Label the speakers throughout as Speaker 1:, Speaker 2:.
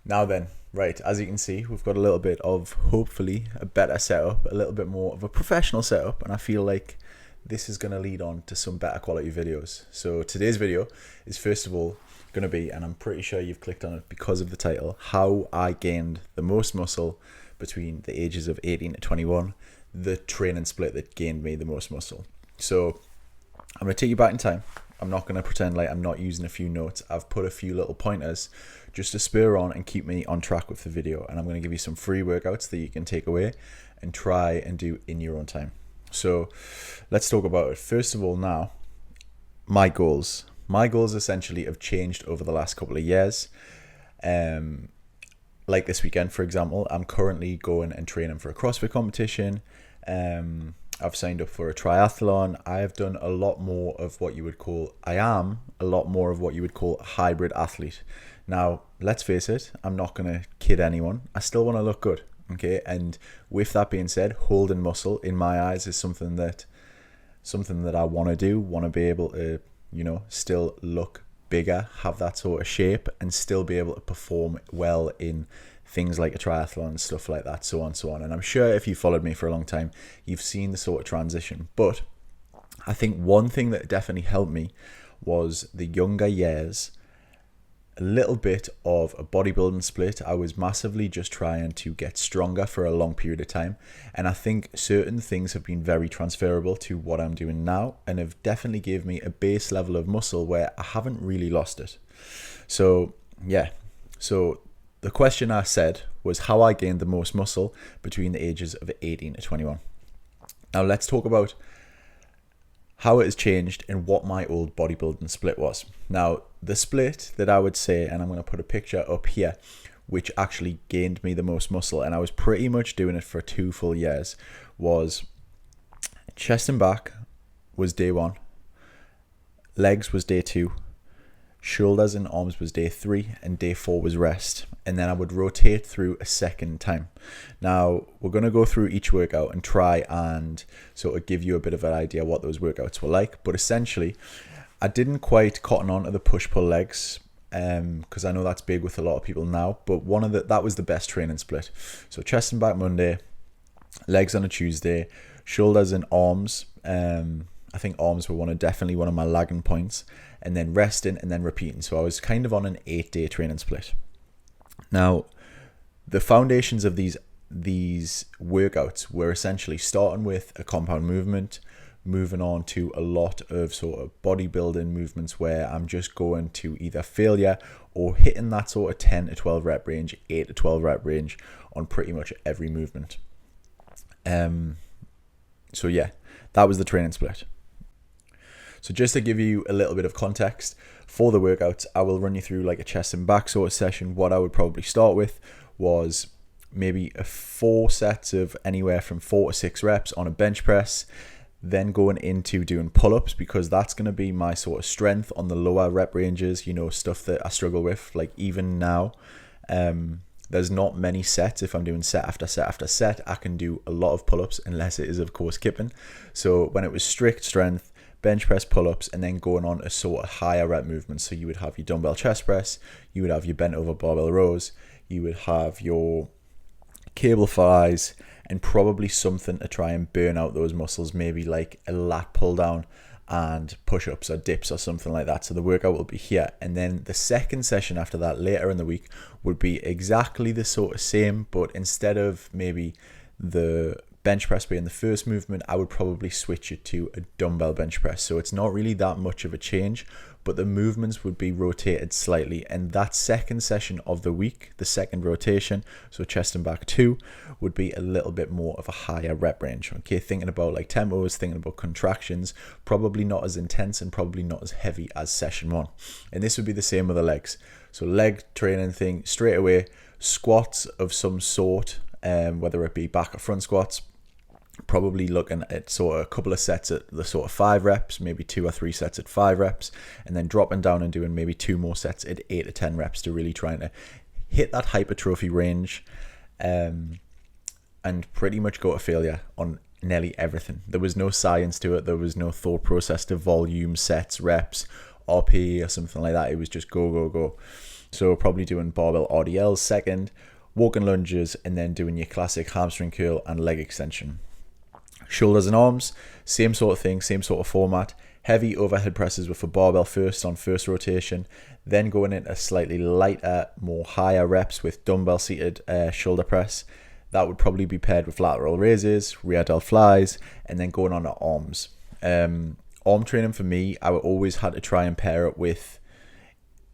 Speaker 1: Now then, right, as you can see, we've got a little bit of, hopefully, a better setup, a little bit more of a professional setup, and I feel like this is going to lead on to some better quality videos. So today's video is first of all going to be, and I'm pretty sure you've clicked on it because of the title, how I gained the most muscle between the ages of 18 to 21, the training split that gained me the most muscle. So I'm going to take you back in time. I'm not going to pretend like I'm not using a few notes. I've put a few little pointers just to spur on and keep me on track with the video. And I'm going to give you some free workouts that you can take away and try and do in your own time. So let's talk about it. First of all, now, my goals. My goals essentially have changed over the last couple of years. Like this weekend, for example, I'm currently going and training for a CrossFit competition. I've signed up for a triathlon. I have done a lot more of what you would call, I am a lot more of what you would call a hybrid athlete. Now, let's face it, I'm not going to kid anyone. I still want to look good, okay? And with that being said, holding muscle in my eyes is something that I want to do, want to be able to, still look bigger, have that sort of shape, and still be able to perform well in things like a triathlon and stuff like that, so on, so on. And I'm sure if you followed me for a long time, you've seen the sort of transition. But I think one thing that definitely helped me was the younger years, a little bit of a bodybuilding split. I was massively just trying to get stronger for a long period of time. And I think certain things have been very transferable to what I'm doing now and have definitely gave me a base level of muscle where I haven't really lost it. So, yeah. So the question I said was how I gained the most muscle between the ages of 18 to 21. Now let's talk about how it has changed and what my old bodybuilding split was. Now, the split that I would say, and I'm going to put a picture up here, which actually gained me the most muscle, and I was pretty much doing it for 2 full years, was chest and back was day 1, legs was day 2, shoulders and arms was day 3, and day 4 was rest. And then I would rotate through a second time. Now, we're going to go through each workout and try and sort of give you a bit of an idea what those workouts were like. But essentially, I didn't quite cotton on to the push-pull legs because I know that's big with a lot of people now. But that was the best training split. So chest and back Monday, legs on a Tuesday, shoulders and arms. I think arms were definitely one of my lagging points, and then resting and then repeating. So I was kind of on an 8-day training split. Now, the foundations of these workouts were essentially starting with a compound movement, moving on to a lot of sort of bodybuilding movements where I'm just going to either failure or hitting that sort of 10 to 12 rep range, 8 to 12 rep range on pretty much every movement. So yeah, that was the training split. So just to give you a little bit of context for the workouts, I will run you through like a chest and back sort of session. What I would probably start with was maybe 4 sets of anywhere from 4 to 6 reps on a bench press, then going into doing pull-ups because that's going to be my sort of strength on the lower rep ranges, stuff that I struggle with. Like even now, there's not many sets. If I'm doing set after set after set, I can do a lot of pull-ups unless it is, of course, kipping. So when it was strict strength, bench press, pull-ups, and then going on a sort of higher rep movements. So you would have your dumbbell chest press, you would have your bent over barbell rows, you would have your cable flies, and probably something to try and burn out those muscles, maybe like a lat pull down and push-ups or dips or something like that. So the workout will be here. And then the second session after that later in the week would be exactly the sort of same, but instead of maybe the bench press being the first movement, I would probably switch it to a dumbbell bench press. So it's not really that much of a change, but the movements would be rotated slightly. And that second session of the week, the second rotation, so chest and back 2, would be a little bit more of a higher rep range. Okay, thinking about like tempos, thinking about contractions, probably not as intense and probably not as heavy as session 1. And this would be the same with the legs. So leg training thing straight away, squats of some sort, whether it be back or front squats. Probably looking at sort of a couple of sets at the sort of 5 reps, maybe 2 or 3 sets at 5 reps, and then dropping down and doing maybe 2 more sets at 8 to 10 reps to really trying to hit that hypertrophy range and pretty much go to failure on nearly everything. There was no science to it. There was no thought process to volume, sets, reps, RP or something like that. It was just go, go, go. So probably doing barbell RDLs second, walking lunges, and then doing your classic hamstring curl and leg extension. Shoulders and arms, same sort of thing, same sort of format. Heavy overhead presses with a barbell first on first rotation, then going into slightly lighter, more higher reps with dumbbell seated shoulder press. That would probably be paired with lateral raises, rear delt flies, and then going on to arms. Arm training for me, I always had to try and pair it with,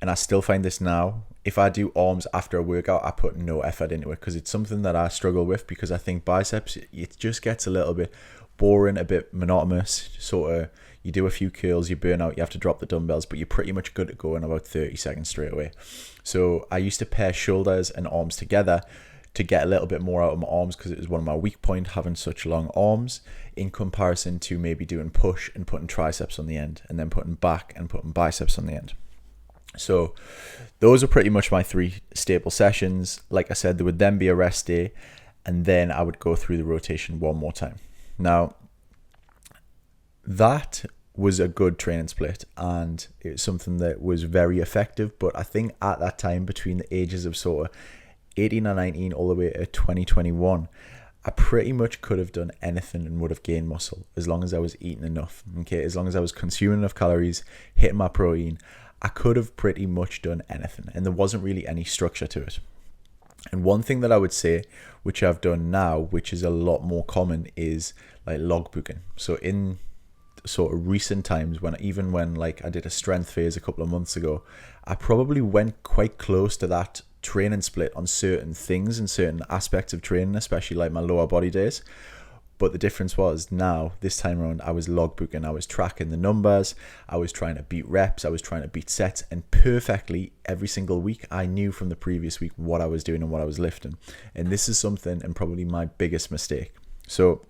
Speaker 1: and I still find this now, if I do arms after a workout, I put no effort into it because it's something that I struggle with, because I think biceps, it just gets a little bit boring, a bit monotonous. Sort of, you do a few curls, you burn out, you have to drop the dumbbells, but you're pretty much good to go in about 30 seconds straight away. So I used to pair shoulders and arms together to get a little bit more out of my arms, because it was one of my weak points, having such long arms, in comparison to maybe doing push and putting triceps on the end, and then putting back and putting biceps on the end. So those are pretty much my 3 staple sessions. Like I said, there would then be a rest day, and then I would go through the rotation one more time. Now, that was a good training split, and it was something that was very effective. But I think at that time, between the ages of sort of 18 or 19 all the way to 2021, I pretty much could have done anything and would have gained muscle as long as I was eating enough. Okay, as long as I was consuming enough calories, hitting my protein, I could have pretty much done anything, and there wasn't really any structure to it. And one thing that I would say, which I've done now, which is a lot more common, is like logbooking. So in sort of recent times, when like I did a strength phase a couple of months ago, I probably went quite close to that training split on certain things and certain aspects of training, especially like my lower body days. But the difference was, now, this time around, I was logbooking, I was tracking the numbers, I was trying to beat reps, I was trying to beat sets, and perfectly every single week, I knew from the previous week what I was doing and what I was lifting. And this is something, and probably my biggest mistake. So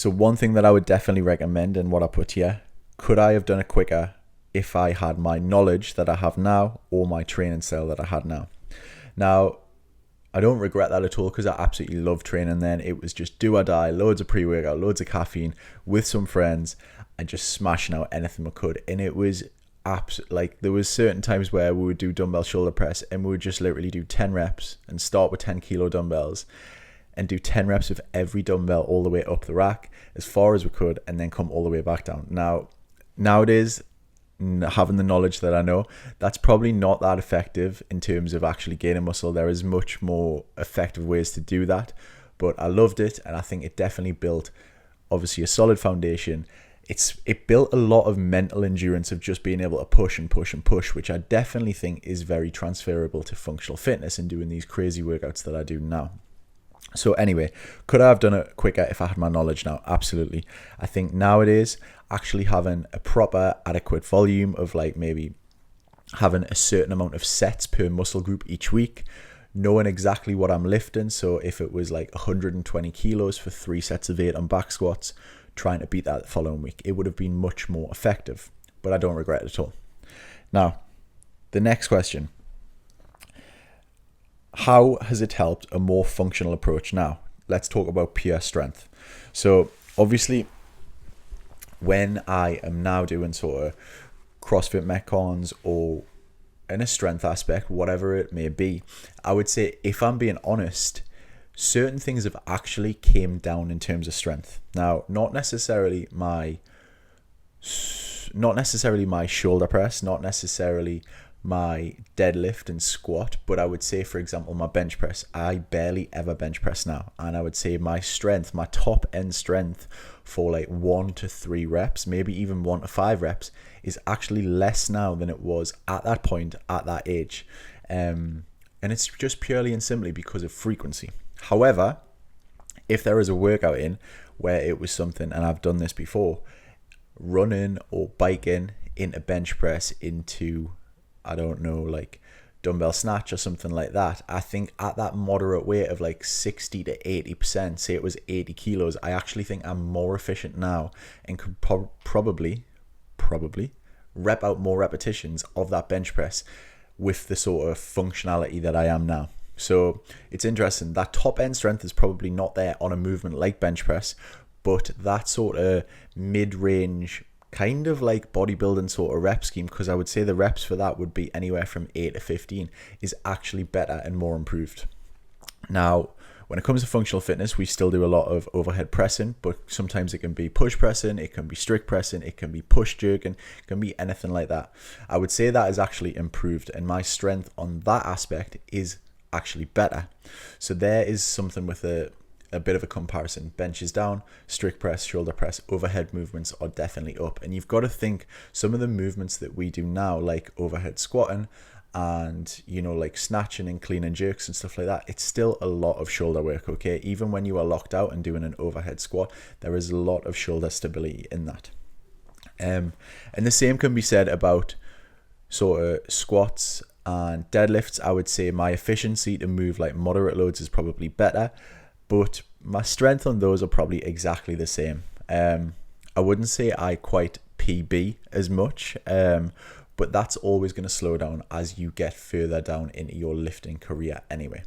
Speaker 1: one thing that I would definitely recommend, and what I put here, could I have done it quicker if I had my knowledge that I have now, or my training style that I had now? Now, I don't regret that at all, because I absolutely loved training then. It was just do or die, loads of pre-workout, loads of caffeine, with some friends, and just smashing out anything I could. And it was like, there was certain times where we would do dumbbell shoulder press, and we would just literally do 10 reps and start with 10 kilo dumbbells and do 10 reps of every dumbbell all the way up the rack as far as we could, and then come all the way back down. Now, nowadays, having the knowledge that I know, that's probably not that effective in terms of actually gaining muscle. There is much more effective ways to do that, but I loved it, and I think it definitely built, obviously, a solid foundation. It built a lot of mental endurance of just being able to push and push and push, which I definitely think is very transferable to functional fitness and doing these crazy workouts that I do now. So anyway, could I have done it quicker if I had my knowledge now? Absolutely. I think nowadays, actually having a proper adequate volume of, like, maybe having a certain amount of sets per muscle group each week, knowing exactly what I'm lifting. So if it was like 120 kilos for 3 sets of 8 on back squats, trying to beat that the following week, it would have been much more effective, but I don't regret it at all. Now, the next question: how has it helped a more functional approach now? Let's talk about pure strength. So obviously, when I am now doing sort of CrossFit Metcons, or in a strength aspect, whatever it may be, I would say, if I'm being honest, certain things have actually came down in terms of strength. Now, not necessarily my shoulder press, not necessarily my deadlift and squat, but I would say, for example, my bench press. I barely ever bench press now, and I would say my strength, my top end strength for like 1 to 3 reps, maybe even 1 to 5 reps, is actually less now than it was at that point, at that age. And it's just purely and simply because of frequency. However, if there is a workout in where it was something, and I've done this before, running or biking into bench press, into, I don't know, like dumbbell snatch or something like that, I think at that moderate weight of like 60 to 80%, say it was 80 kilos, I actually think I'm more efficient now and could probably rep out more repetitions of that bench press with the sort of functionality that I am now. So it's interesting, that top end strength is probably not there on a movement like bench press, but that sort of mid-range kind of like bodybuilding sort of rep scheme, because I would say the reps for that would be anywhere from 8 to 15, is actually better and more improved. Now, when it comes to functional fitness, we still do a lot of overhead pressing, but sometimes it can be push pressing, it can be strict pressing, it can be push jerking, it can be anything like that. I would say that is actually improved, and my strength on that aspect is actually better. So there is something with a bit of a comparison. Benches down, strict press, shoulder press, overhead movements are definitely up. And you've got to think some of the movements that we do now, like overhead squatting and, you know, like snatching and clean and jerks and stuff like that, it's still a lot of shoulder work, okay? Even when you are locked out and doing an overhead squat, there is a lot of shoulder stability in that. And the same can be said about sort of squats and deadlifts. I would say my efficiency to move like moderate loads is probably better, but my strength on those are probably exactly the same. I wouldn't say I quite PB as much, but that's always going to slow down as you get further down into your lifting career anyway.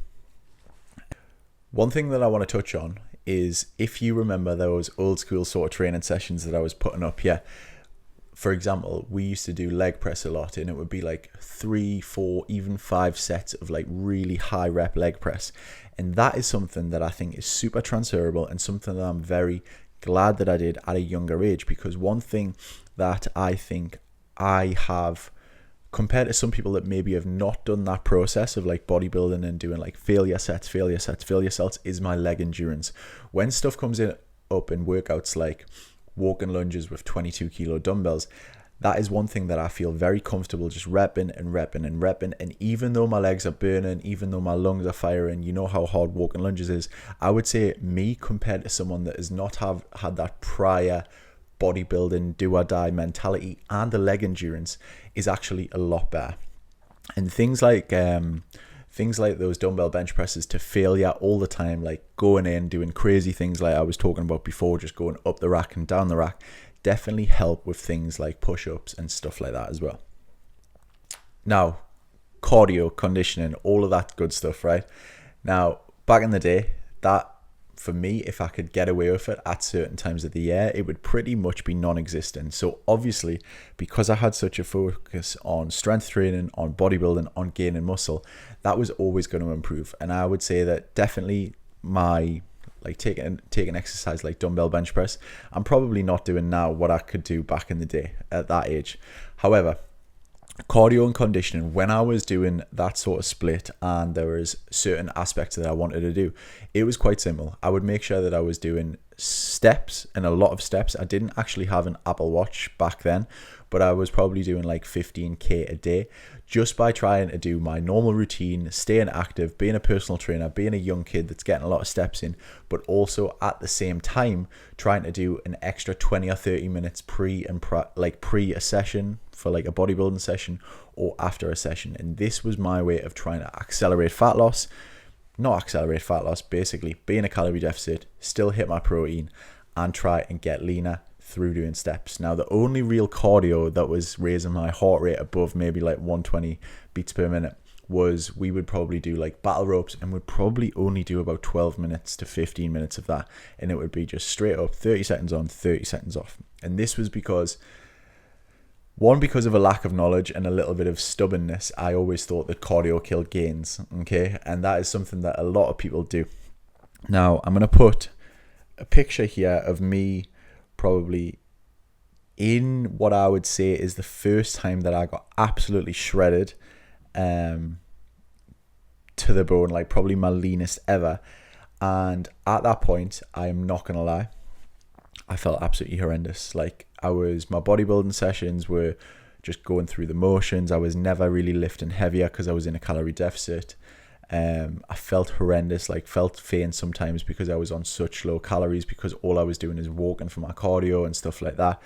Speaker 1: One thing that I want to touch on is, if you remember those old school sort of training sessions that I was putting up here, for example, we used to do leg press a lot, and it would be like 3, 4, even 5 sets of like really high rep leg press. And that is something that I think is super transferable, and something that I'm very glad that I did at a younger age, because one thing that I think I have, compared to some people that maybe have not done that process of like bodybuilding and doing like failure sets, is my leg endurance. When stuff comes in up in workouts like walking lunges with 22 kilo dumbbells, that is one thing that I feel very comfortable just repping. And even though my legs are burning, even though my lungs are firing, you know how hard walking lunges is, I would say me, compared to someone that has not had that prior bodybuilding do or die mentality and the leg endurance, is actually a lot better. And things like those dumbbell bench presses to failure all the time, like going in, doing crazy things like I was talking about before, just going up the rack and down the rack, definitely help with things like push-ups and stuff like that as well. Now, cardio, conditioning, all of that good stuff, right? Now, back in the day, that, for me, if I could get away with it at certain times of the year, it would pretty much be non-existent. So obviously, because I had such a focus on strength training, on bodybuilding, on gaining muscle, that was always going to improve. And I would say that definitely my taking exercise like dumbbell bench press, I'm probably not doing now what I could do back in the day at that age. However, cardio and conditioning, when I was doing that sort of split and there was certain aspects that I wanted to do, it was quite simple. I would make sure that I was doing steps, and a lot of steps. I didn't actually have an Apple Watch back then, but I was probably doing like 15k a day, just by trying to do my normal routine, staying active, being a personal trainer, being a young kid that's getting a lot of steps in, but also at the same time trying to do an extra 20 or 30 minutes pre a session for like a bodybuilding session or after a session. And this was my way of trying to basically be in a calorie deficit, still hit my protein, and try and get leaner through doing steps. Now, the only real cardio that was raising my heart rate above maybe like 120 beats per minute was, we would probably do like battle ropes, and would probably only do about 12 minutes to 15 minutes of that. And it would be just straight up 30 seconds on, 30 seconds off. And this was because of a lack of knowledge and a little bit of stubbornness. I always thought that cardio killed gains, okay? And that is something that a lot of people do. Now, I'm going to put a picture here of me probably in what I would say is the first time that I got absolutely shredded to the bone, like probably my leanest ever. And at that point, I am not going to lie, I felt absolutely horrendous. Like, my bodybuilding sessions were just going through the motions. I was never really lifting heavier because I was in a calorie deficit. I felt horrendous, like felt faint sometimes because I was on such low calories, because all I was doing is walking for my cardio and stuff like that.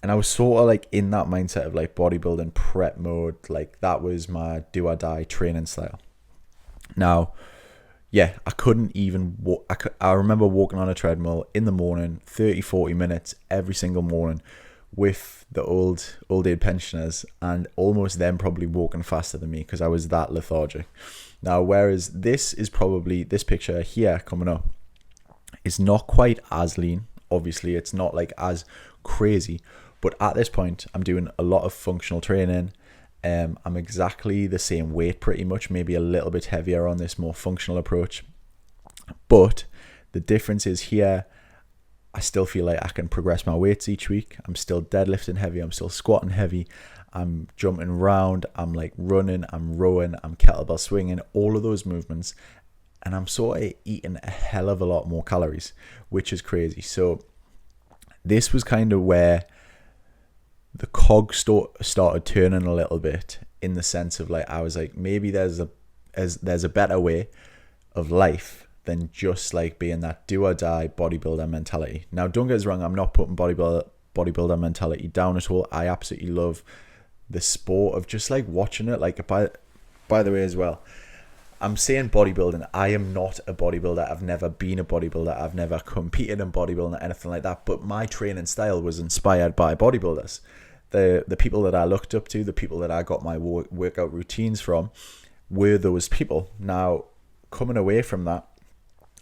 Speaker 1: And I was sort of like in that mindset of like bodybuilding prep mode. Like, that was my do or die training style. Now, yeah, I couldn't even walk. I remember walking on a treadmill in the morning, 30-40 minutes every single morning with the old age pensioners, and almost them probably walking faster than me because I was that lethargic. Now, whereas this picture here coming up is not quite as lean. Obviously, it's not like as crazy, But at this point, I'm doing a lot of functional training. I'm exactly the same weight pretty much, maybe a little bit heavier on this more functional approach. But the difference is here, I still feel like I can progress my weights each week. I'm still deadlifting heavy. I'm still squatting heavy. I'm jumping around. I'm like running. I'm rowing. I'm kettlebell swinging. All of those movements. And I'm sort of eating a hell of a lot more calories, which is crazy. So this was kind of where the cog started turning a little bit, in the sense of like, I was like, maybe there's a better way of life than just like being that do or die bodybuilder mentality. Now, don't get us wrong, I'm not putting bodybuilder mentality down at all. I absolutely love the sport of just like watching it. Like, by the way as well, I'm saying bodybuilding. I am not a bodybuilder. I've never been a bodybuilder. I've never competed in bodybuilding or anything like that. But my training style was inspired by bodybuilders. The people that I looked up to, the people that I got my workout routines from, were those people. Now, coming away from that,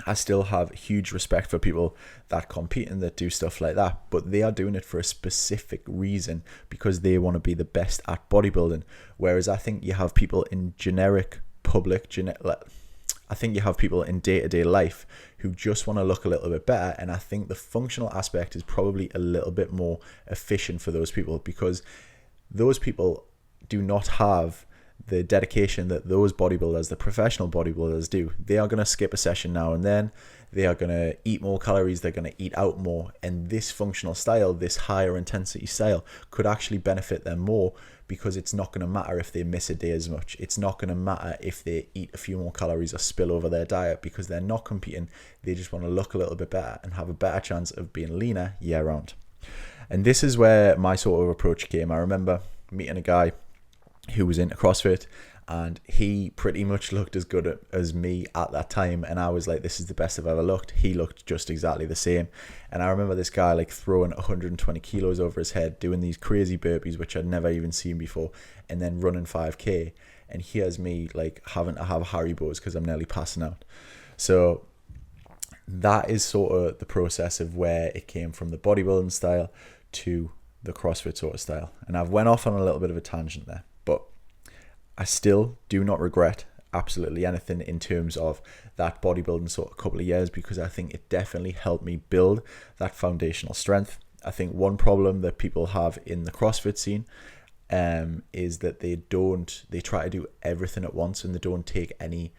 Speaker 1: I still have huge respect for people that compete and that do stuff like that, but they are doing it for a specific reason, because they want to be the best at bodybuilding. Whereas I think you have people in generic public, I think you have people in day-to-day life who just want to look a little bit better. And I think the functional aspect is probably a little bit more efficient for those people, because those people do not have the dedication that those bodybuilders, the professional bodybuilders, do. They are going to skip a session now and then. They are going to eat more calories. They're going to eat out more. And this functional style, this higher intensity style, could actually benefit them more, because it's not going to matter if they miss a day as much. It's not going to matter if they eat a few more calories or spill over their diet, because they're not competing. They just want to look a little bit better and have a better chance of being leaner year round. And this is where my sort of approach came. I remember meeting a guy who was into CrossFit, and he pretty much looked as good as me at that time, and I was like, this is the best I've ever looked. He looked just exactly the same. And I remember this guy like throwing 120 kilos over his head, doing these crazy burpees which I'd never even seen before, and then running 5k. And here's me like having to have Haribos because I'm nearly passing out. So that is sort of the process of where it came from, the bodybuilding style to the CrossFit sort of style. And I've went off on a little bit of a tangent there, but I still do not regret absolutely anything in terms of that bodybuilding sort of couple of years, because I think it definitely helped me build that foundational strength. I think one problem that people have in the CrossFit scene is that they try to do everything at once, and they don't take any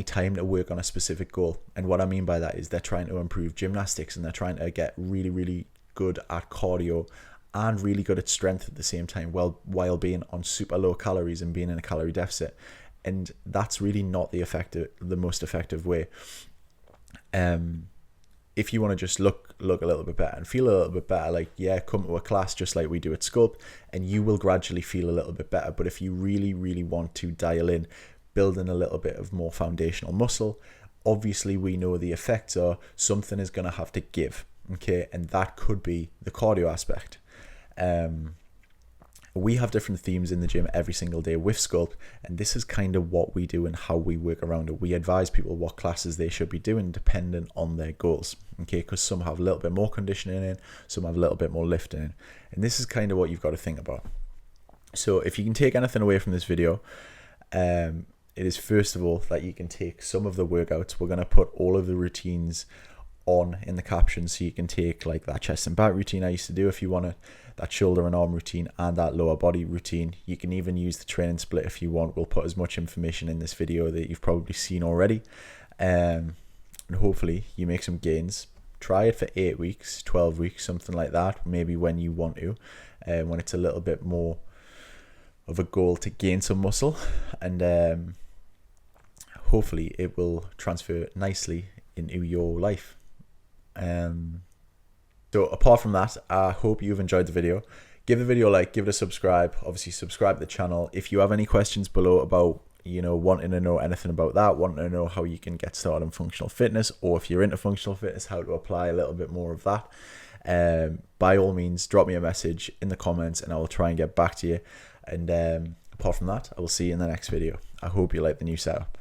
Speaker 1: time to work on a specific goal. And what I mean by that is they're trying to improve gymnastics, and they're trying to get really, really good at cardio and really good at strength at the same time, while being on super low calories and being in a calorie deficit. And that's really not the most effective way. If you want to just look a little bit better and feel a little bit better, like, yeah, come to a class just like we do at Sculpt, and you will gradually feel a little bit better. But if you really, really want to dial in building a little bit of more foundational muscle, obviously we know the effects are something is going to have to give, okay? And that could be the cardio aspect. We have different themes in the gym every single day with Sculpt, and this is kind of what we do and how we work around it. We advise people what classes they should be doing dependent on their goals, okay? Because some have a little bit more conditioning in, some have a little bit more lifting in, and this is kind of what you've got to think about. So if you can take anything away from this video, it is first of all that you can take some of the workouts. We're going to put all of the routines on in the caption, so you can take like that chest and back routine I used to do if you want it, that shoulder and arm routine, and that lower body routine. You can even use the training split if you want. We'll put as much information in this video that you've probably seen already, and hopefully you make some gains. Try it for 8 weeks, 12 weeks, something like that, maybe when you want to, when it's a little bit more of a goal to gain some muscle, and hopefully it will transfer nicely into your life. So apart from that, I hope you've enjoyed the video. Give the video a like, give it a subscribe. Obviously subscribe to the channel. If you have any questions below about, wanting to know anything about that, wanting to know how you can get started in functional fitness, or if you're into functional fitness, how to apply a little bit more of that, by all means, drop me a message in the comments and I will try and get back to you. And apart from that, I will see you in the next video. I hope you like the new setup.